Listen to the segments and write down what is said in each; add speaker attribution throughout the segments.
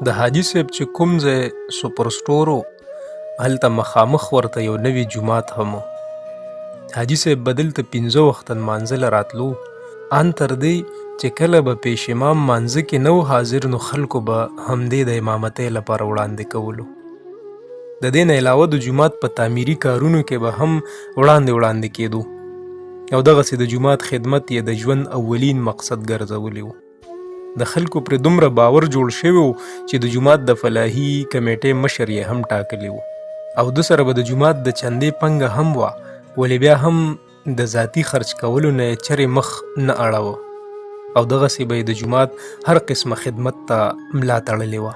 Speaker 1: د حاجي صاحب چې کوم ځای سوپر سټور و هلته مخامخ ورته یو نوي جومات هم و. حاجي صاحب به دلته 5 وخته لمانځه له راتلو، ان تر دې چې کله به پیش امام مانځه کې نه و حاضر نو خلکو به همدې د امامتۍ لپاره وړاندې کولو. د دې نه علاوه د جومات په تعمیري کارونو کې به هم وړاندې کېدو او دغسې د جومات خدمت یې د ژوند اولین مقصد ګرځولی و. د خلکو پرې دومره باور جوړ شوی و چې د جومات د فلاحي کمیټې مشر یې هم ټاکلی و او د سره به د جومات د چندې پنګه هم وه، ولې بیا هم د ذاتي خرچ کولو نه یې چرې مخ نه اړوه او دغسې به یې د جومات هر قسمه خدمت ته ملا تړلې وه.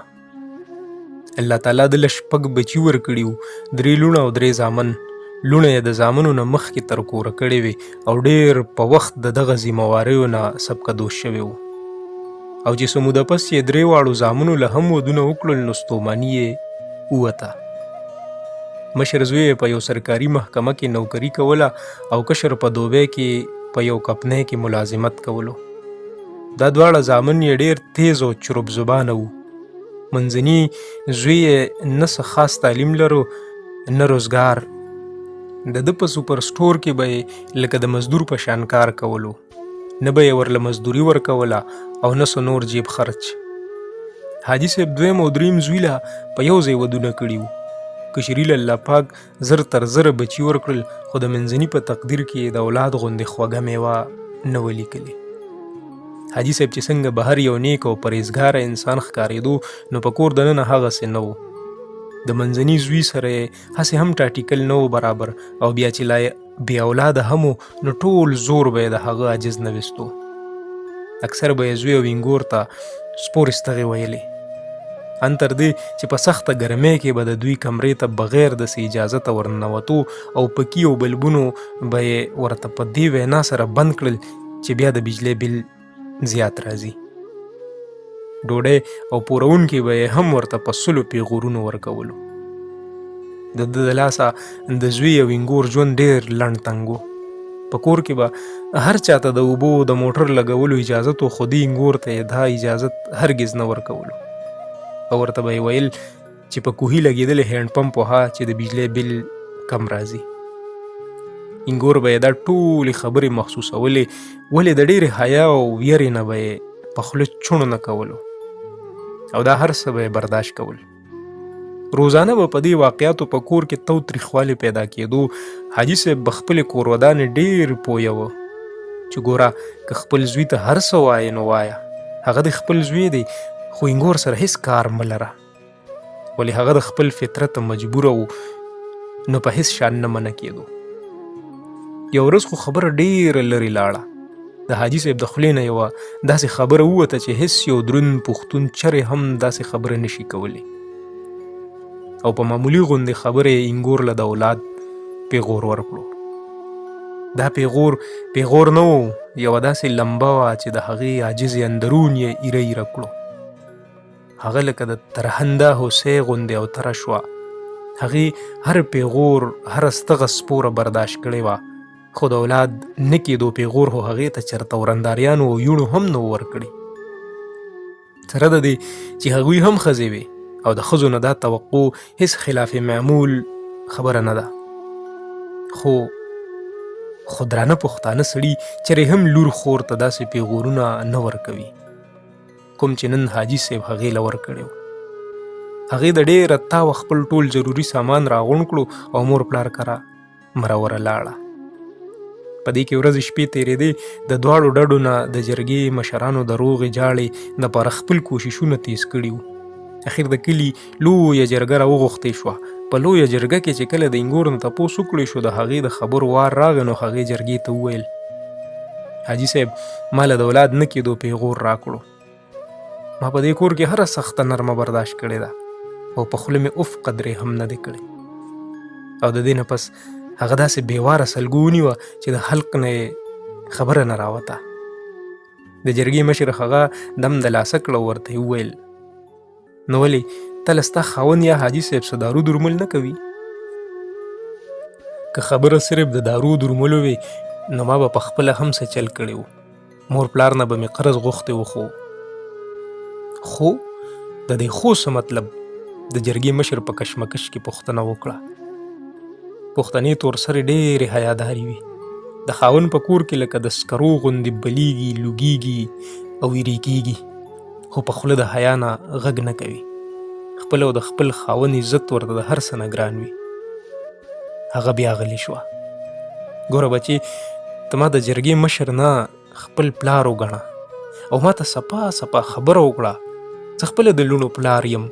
Speaker 1: الله تعالی د له 6 بچي ورکړي وو، 3 لوڼه او 3 زامن. لوڼه یې د زامنو نه مخکې تر کوره کړې وې او ډېر په وخت د دغه ذمهواریو نه سبکدوش شوی و. او چې څه موده پس یې 3 واړو زامنو له هم ودونه وکړل نو ستوماني یې ووته. مشر زوی یې په یو سرکاري محکمه کې نوکري کوله او کشر په دوبۍ کې په یو کمپنۍ کې ملازمت کولو. دا دواړه زامن یې ډېر تیز او چروب زبانه وو. منځني زوی یې نه څه خاص تعلیم لرو نه روزګار. د ده په سوپر سټور کې به یې لکه د مزدور په شان کار کولو، نه به یې ورله مزدوري ورکوله او نه څه نور جیب خرچ. حاجي صاحب 2 او 3 زوی له په یو ځای ودونه کړي وو. کشري له الله پاک 10 تر 10 بچي ورکړل، خو د منځني په تقدیر کې د اولاد غوندې خوږه میوه نه ولیکلې. حاجي صاحب چې څنګه بهر یو نیک او پرهیزګاره انسان ښکارېدو نو په کور دننه هغسې نه و. د منځني زوی سره یې هسې هم ټاټیکل نه و برابر او بیا چې لا بې اولاده هم و نو ټول زور به یې د هغه عاجز نه ویستو. اکثر به یې زوی او وینګور ته سپورې ستغې ویلې، ان تر دې چې په سخته ګرمۍ کې به د دوی کمرې ته بغیر داسې اجازته ورننوتو او پکي او بلبونو به یې ورته په دې وینا سره بند کړل چې بیا د بجلۍ بل زیات راځي. ډوډۍ او پورونکي به یې هم ورته په 100 پیغورونو ورکولو. د ده د لاسه د زوی او وینګور ژوند ډېر لنډ تنګ و. په کور کې به هر چاته د اوبو د موټر لګولو اجازت و، خو دې وینګور ته یې دا اجازت هرګز نه ورکولو او ورته به یې ویل چې په کوهي لګېدلې هینډ پمپ وهه چې د بجلۍ بل کم راځي. وینګور به یې دا ټولې خبرې محسوسولې، ولې د ډېرې حیا او ویرې نه به یې په خوله چونو نه کولو او دا هر څه به یې برداشت کول. روزانه به په دې واقعاتو په کور کې تو تریخوالی پیدا کېدو. حاجي صاحب به خپلې کورودانې ډېر پویه و چې ګوره که خپل زوی ته هر څه وایې نو وایه، هغه د خپل زوی دی خو وینګور سره هیڅ کار مه لره، ولې هغه د خپل فطرت مجبوره و نو په هیڅ شان نه منع کېدو. یو ورځ خو خبره ډېره لرې لاړه. د حاجي صاحب د خولې نه یوه داسې خبره ووته چې هیڅ یو دروند پښتون چرې هم داسې خبره نشي کولی او په معمولي غوندې خبرې یې وینګور له د اولاد پیغور ورکړو. دا پیغور نه و، یوه داسې لمبه وه چې د هغې عاجزې اندرون یې ایره ایره کړو. هغه لکه د ترهنده هوسۍ غوندې او تره شوه. هغې هر پیغور هره ستغه سپوره برداشت کړې وه، خو د اولاد نه کېدو پیغور خو هغې ته چېرته ورنداریانو او یوڼو هم نه ورکړي. سره د دې چې هغوی هم ښځې وې او د ښځو نه دا توقع هیڅ خلاف معمول خبره نه ده، خو درانه پښتانه سړي چېرې هم لور خور ته داسې پیغورونه نه ورکوي کوم چې نن حاجي صاحب هغې له ورکړی و. هغې د ډېره تاوه خپل ټول ضروري سامان راغونډ کړو او مور پلار کره مروره لاړه. په دې کې ورځې شپې تېرېدې. د دواړو ډډو نه د جرګې مشرانو د روغې جاړې دپاره خپل کوششونه تیز کړي وو. اخر د کلي لویه جرګه راوغوښتې شوه. په لویه جرګه کې چې کله د وینګور نه تپوس وکړی شو د هغې د خبرو وار راغی نو هغې جرګې ته وویل حاجي صاحب ما له د اولاد نه کېدو پیغور راکړو. ما په دې کور کې هره سخته نرمه برداشت کړې ده او په خوله مې اف قدرې هم نه دی کړې. او د دې نه پس هغه داسې بېواره سلګو ونیوه چې د حلق نه خبره نه راوته. د جرګې مشر هغه دم د لاسه کړه او ورته یې وویل نو ولې ته له ستا خاوند یا حاجي صاحب څه دارو درمل نه کوي؟ که خبره صرف د دارو درملو وي نو ما به په خپله هم څه چل کړی و. مور پلار نه به مې قرض غوښتی و خو د دې خو څه مطلب د جرګې مشر په کشمکش کې پوښتنه وکړه. پښتنې تور سرې ډېرې حیادارې وي. د خاوند په کور کې لکه د سکرو غوندې بلیږي، لوګیږي او ویرې کېږي، خو په خوله د حیا نه غږ نه کوي. خپل او د خپل خاوند عزت ورته د هر څه نه ګران وي. هغه بیا غلی شوه. ګوره بچې، ته ما د جرګې مشر نه خپل پلار وګڼه او ما ته صفا صفا خبره وکړه. زه خپله د لوڼو پلار یم.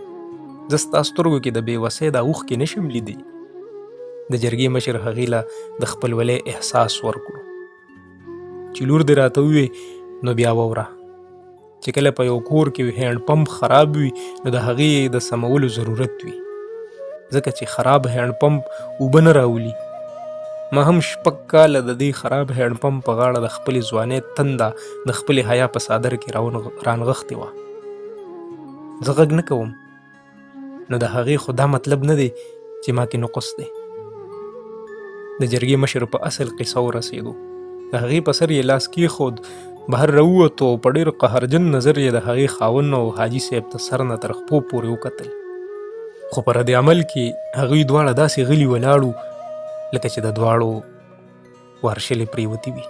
Speaker 1: زه ستا سترګو کې د بېوسۍ دا اوښکې نشم لیدی. د جرګې مشر هغې له د خپلولۍ احساس ورکړو. چې لور دې راته ووې نو بیا واوره چې کله په یو کور کې هینډ پمپ خراب وي نو د هغې د سمولو ضرورت وي، ځکه چې خراب هینډ پمپ اوبه نه راولي. ما هم 6 کاله د دې خراب هینډ پمپ په غاړه د خپلې ځوانۍ تنده د خپلې حیا په څادر کې رانغښتې وه. زه غږ نه کوم نو د هغې خو دا مطلب نه دی چې ما کې نقص دی. د جرګې مشر په اصل قصه ورسېدو. د هغې په سر یې لاس کېښود، بهر راووتو او په ډېر قهرجن نظر یې د هغې خاوند او حاجي صاحب ته سر نه تر خپو پورې وکتل. خو په رد عمل کې هغوی دواړه داسې غلي ولاړو لکه چې د دواړو وارشلې پرېوتې وي.